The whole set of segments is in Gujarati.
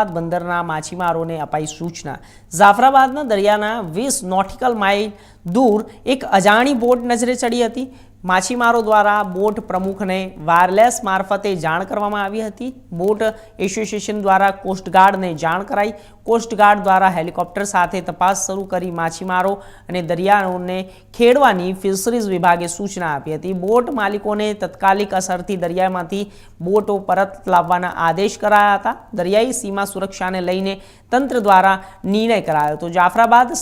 બંદરના માછીમારોને અપાઈ સૂચના। જાફરાબાદના દરિયાના 20 નોટિકલ માઇલ દૂર એક અજાણી બોટ નજરે ચડી હતી। માછીમારો દ્વારા બોટ પ્રમુખને વાયરલેસ મારફતે જાણ કરવામાં આવી હતી। બોટ એસોસિએશન દ્વારા કોસ્ટગાર્ડને જાણ કરાઈ। કોસ્ટગાર્ડ દ્વારા હેલિકોપ્ટર સાથે તપાસ શરૂ કરી માછીમારો અને દરિયાઓને ખેડવાની ફિશરીઝ વિભાગે સૂચના આપી હતી। બોટ માલિકોને તાત્કાલિક અસરથી દરિયામાંથી બોટો પરત લાવવાના આદેશ કરાયા હતા। દરિયાઈ સીમા સુરક્ષાને લઈને તંત્ર દ્વારા નિર્ણય કરાયો હતો। જાફરાબાદ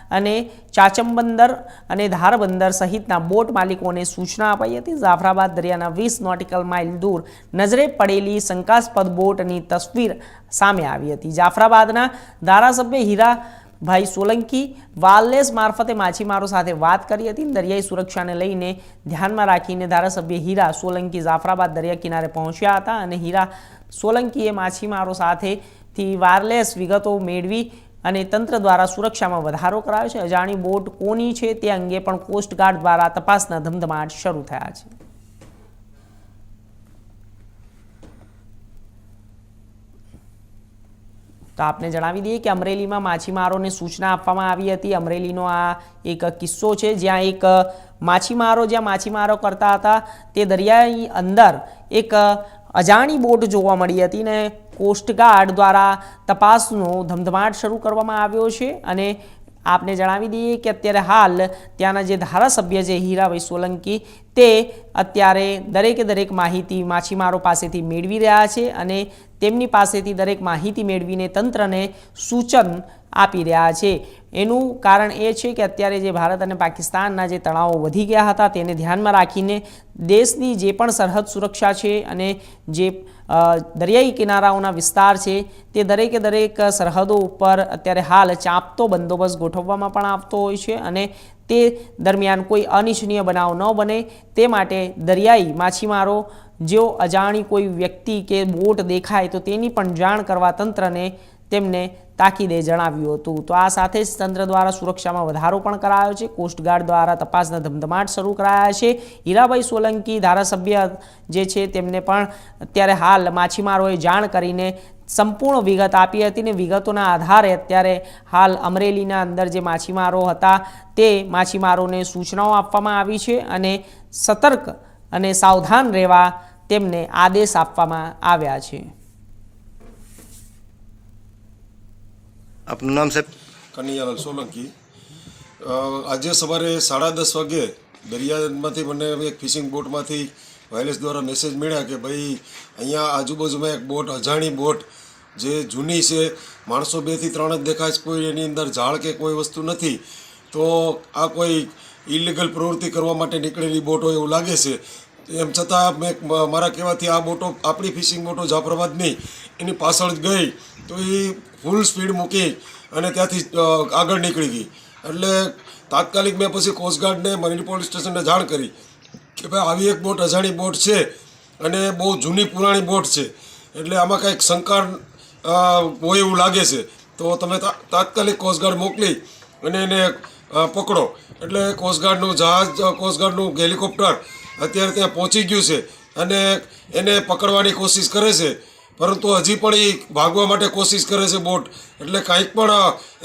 અને ચાચમબંદર અને ધારબંદર સહિતના બોટ માલિકોને સૂચના અપાઈ હતી। જાફરાબાદ દરિયાના 20 નોટિકલ માઇલ દૂર નજરે પડેલી શંકાસ્પદ બોટની તસવીર સામે આવી હતી। જાફરાબાદના ધારાસભ્ય હીરાભાઈ સોલંકી વાયરલેસ મારફતે માછીમારો સાથે વાત કરી હતી। દરિયાઈ સુરક્ષાને લઈને ધ્યાનમાં રાખીને ધારાસભ્ય હીરા સોલંકી જાફરાબાદ દરિયા કિનારે પહોંચ્યા હતા અને હીરા સોલંકીએ માછીમારો સાથેથી વાયરલેસ વિગતો મેળવી અને તંત્ર દ્વારા સુરક્ષામાં વધારો કરાયો છે। અજાણી બોટ કોની છે તે અંગે પણ કોસ્ટગાર્ડ દ્વારા તપાસના ધમધમાટ શરૂ થયા છે। તો આપને જણાવી દઈએ કે અમરેલીમાં માછીમારોને સૂચના આપવામાં આવી હતી। અમરેલીનો આ એક કિસ્સો છે જ્યાં એક માછીમારો કરતા હતા તે દરિયાની અંદર એક અજાણી બોટ જોવા મળી હતી ને કોસ્ટગાર્ડ દ્વારા તપાસનો ધમધમાટ શરૂ કરવામાં આવ્યો છે। અને આપને જણાવી દઈએ કે અત્યારે હાલ ત્યાંના જે ધારાસભ્ય છે હીરાભાઈ સોલંકી તે અત્યારે દરેક માહિતી માછીમારો પાસેથી મેળવી રહ્યા છે અને તેમની પાસેથી દરેક માહિતી મેળવીને તંત્રને સૂચન આપી રહ્યા છે। એનું કારણ એ છે કે અત્યારે જે ભારત અને પાકિસ્તાનના જે તણાવો વધી ગયા હતા તેને ધ્યાનમાં રાખીને દેશની જે પણ સરહદ સુરક્ષા છે અને જે દરિયાઈ કિનારાઓના વિસ્તાર છે તે દરેક સરહદો ઉપર અત્યારે હાલ ચાંપતો બંદોબસ્ત ગોઠવવામાં પણ આવતો હોય છે અને તે દરમિયાન કોઈ અનિચ્છનીય બનાવ ન બને તે માટે દરિયાઈ માછીમારો જો અજાણી કોઈ વ્યક્તિ કે બોટ દેખાય તો તેની પણ જાણ કરવા તંત્રને તેમને તાકીદે જણાવ્યું હતું। તો આ સાથે જ તંત્ર દ્વારા સુરક્ષામાં વધારો પણ કરાયો છે। કોસ્ટગાર્ડ દ્વારા તપાસના ધમધમાટ શરૂ કરાયા છે। હીરાભાઈ સોલંકી ધારાસભ્ય જે છે તેમને પણ અત્યારે હાલ માછીમારોએ જાણ કરીને સંપૂર્ણ વિગત આપી હતી ને વિગતોના આધારે અત્યારે હાલ અમરેલીના અંદર જે માછીમારો હતા તે માછીમારોને સૂચનાઓ આપવામાં આવી છે અને સતર્ક અને સાવધાન રહેવા તેમને આદેશ આપવામાં આવ્યા છે। આપનું નામ સાહેબ? કનૈયાલાલ સોલંકી। આજે સવારે 10:30 વાગે દરિયામાંથી મને એક ફિશિંગ બોટમાંથી વાયરલેસ દ્વારા મેસેજ મળ્યા કે ભાઈ અહીંયા આજુબાજુમાં એક બોટ અજાણી બોટ જે જૂની છે, માણસો 2 થી 3 જ દેખાય છે, કોઈ એની અંદર ઝાડ કે કોઈ વસ્તુ નથી, તો આ કોઈ ઇલીગલ પ્રવૃત્તિ કરવા માટે નીકળેલી બોટ હોય એવું લાગે છે। એમ છતાં મેં મારા કહેવાથી આ બોટો આપણી ફિશિંગ બોટો જાફરાબાદની એની પાછળ જ ગઈ તો એ ફૂલ સ્પીડ મૂકી અને ત્યાંથી આગળ નીકળી ગઈ। એટલે તાત્કાલિક મેં પછી કોસ્ટગાર્ડને મરીન પોલીસ સ્ટેશનને જાણ કરી કે ભાઈ આવી એક બોટ અજાણી બોટ છે અને બહુ જૂની પુરાણી બોટ છે, એટલે આમાં કંઈક શંકા હોય એવું લાગે છે, તો તમે તાત્કાલિક કોસ્ટગાર્ડ મોકલી અને એને પકડો। એટલે કોસ્ટગાર્ડનું જહાજ, કોસ્ટગાર્ડનું હેલિકોપ્ટર અત્યારે ત્યાં પહોંચી ગયું છે અને એને પકડવાની કોશિશ કરે છે, પરંતુ હજી પણ એ ભાગવા માટે કોશિશ કરે છે બોટ, એટલે કાંઈક પણ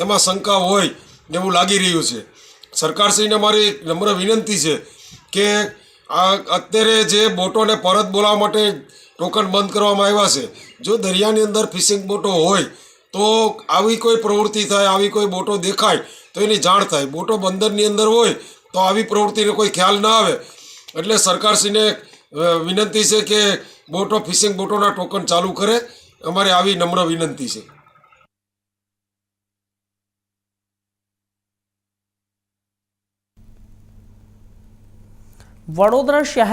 એમાં શંકા હોય એવું લાગી રહ્યું છે। સરકારશ્રીને મારી નમ્ર વિનંતી છે કે આ અત્યારે જે બોટોને પરત બોલાવવા માટે ટોકન બંધ કરવામાં આવ્યા છે, જો દરિયાની અંદર ફિશિંગ બોટો હોય તો આવી કોઈ પ્રવૃત્તિ થાય, આવી કોઈ બોટો દેખાય તો એની જાણ થાય। બોટો બંદરની અંદર હોય તો આવી પ્રવૃત્તિનો કોઈ ખ્યાલ ના આવે, એટલે સરકારશ્રીને વિનંતી છે કે બોટો ફિશિંગ બોટોના ટોકન ચાલુ કરે, અમારે આવી નમ્ર વિનંતી છે। વડોદરા શહેર